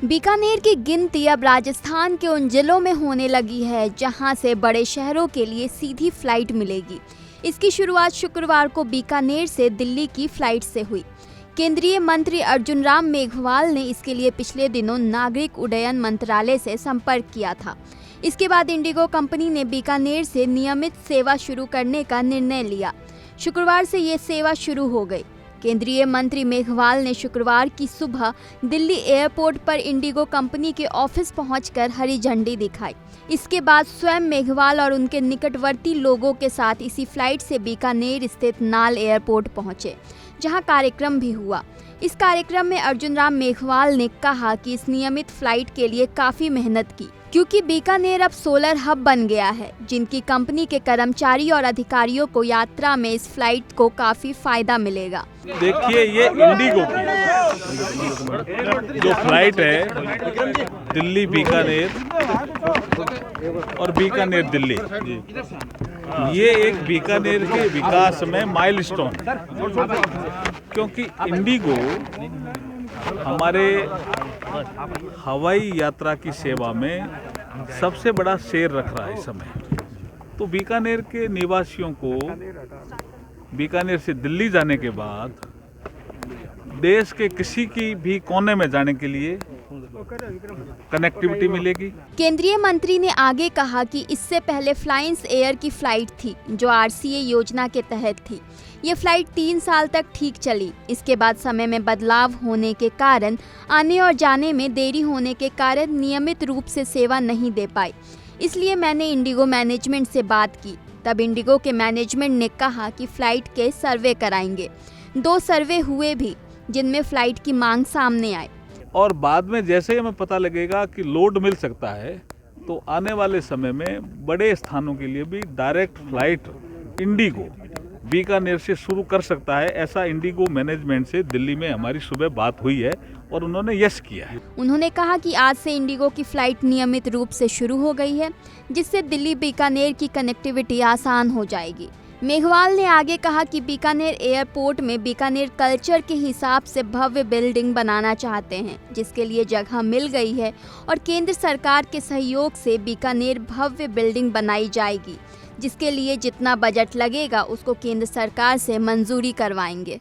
बीकानेर की गिनती अब राजस्थान के उन जिलों में होने लगी है जहां से बड़े शहरों के लिए सीधी फ्लाइट मिलेगी। इसकी शुरुआत शुक्रवार को बीकानेर से दिल्ली की फ्लाइट से हुई। केंद्रीय मंत्री अर्जुन राम मेघवाल ने इसके लिए पिछले दिनों नागरिक उड्डयन मंत्रालय से संपर्क किया था। इसके बाद इंडिगो कंपनी ने बीकानेर से नियमित सेवा शुरू करने का निर्णय लिया। शुक्रवार से ये सेवा शुरू हो गई। केंद्रीय मंत्री मेघवाल ने शुक्रवार की सुबह दिल्ली एयरपोर्ट पर इंडिगो कंपनी के ऑफिस पहुंचकर हरी झंडी दिखाई। इसके बाद स्वयं मेघवाल और उनके निकटवर्ती लोगों के साथ इसी फ्लाइट से बीकानेर स्थित नाल एयरपोर्ट पहुंचे, जहां कार्यक्रम भी हुआ। इस कार्यक्रम में अर्जुन राम मेघवाल ने कहा कि इस नियमित फ्लाइट के लिए काफी मेहनत की, क्योंकि बीकानेर अब सोलर हब बन गया है, जिनकी कंपनी के कर्मचारी और अधिकारियों को यात्रा में इस फ्लाइट को काफी फायदा मिलेगा। देखिए, ये इंडिगो की जो फ्लाइट है दिल्ली बीकानेर और बीकानेर दिल्ली, ये एक बीकानेर के विकास में माइलस्टोन, क्योंकि इंडिगो हमारे हवाई यात्रा की सेवा में सबसे बड़ा शेयर रख रहा है इस समय। तो बीकानेर के निवासियों को बीकानेर से दिल्ली जाने के बाद देश के किसी की भी कोने में जाने के लिए कनेक्टिविटी मिलेगी। केंद्रीय मंत्री ने आगे कहा कि इससे पहले फ्लाइंस एयर की फ्लाइट थी, जो आरसीए योजना के तहत थी। ये फ्लाइट 3 साल तक ठीक चली। इसके बाद समय में बदलाव होने के कारण, आने और जाने में देरी होने के कारण नियमित रूप से सेवा नहीं दे पाई। इसलिए मैंने इंडिगो मैनेजमेंट से बात की। तब इंडिगो के मैनेजमेंट ने कहा कि फ्लाइट के सर्वे कराएंगे। 2 सर्वे हुए भी, जिनमें फ्लाइट की मांग सामने आई। और बाद में जैसे ही हमें पता लगेगा कि लोड मिल सकता है, तो आने वाले समय में बड़े स्थानों के लिए भी डायरेक्ट फ्लाइट इंडिगो बीकानेर से शुरू कर सकता है। ऐसा इंडिगो मैनेजमेंट से दिल्ली में हमारी सुबह बात हुई है और उन्होंने यस किया है। उन्होंने कहा कि आज से इंडिगो की फ्लाइट नियमित रूप से शुरू हो गई है, जिससे दिल्ली बीकानेर की कनेक्टिविटी आसान हो जाएगी। मेघवाल ने आगे कहा कि बीकानेर एयरपोर्ट में बीकानेर कल्चर के हिसाब से भव्य बिल्डिंग बनाना चाहते हैं, जिसके लिए जगह मिल गई है और केंद्र सरकार के सहयोग से बीकानेर भव्य बिल्डिंग बनाई जाएगी, जिसके लिए जितना बजट लगेगा उसको केंद्र सरकार से मंजूरी करवाएंगे।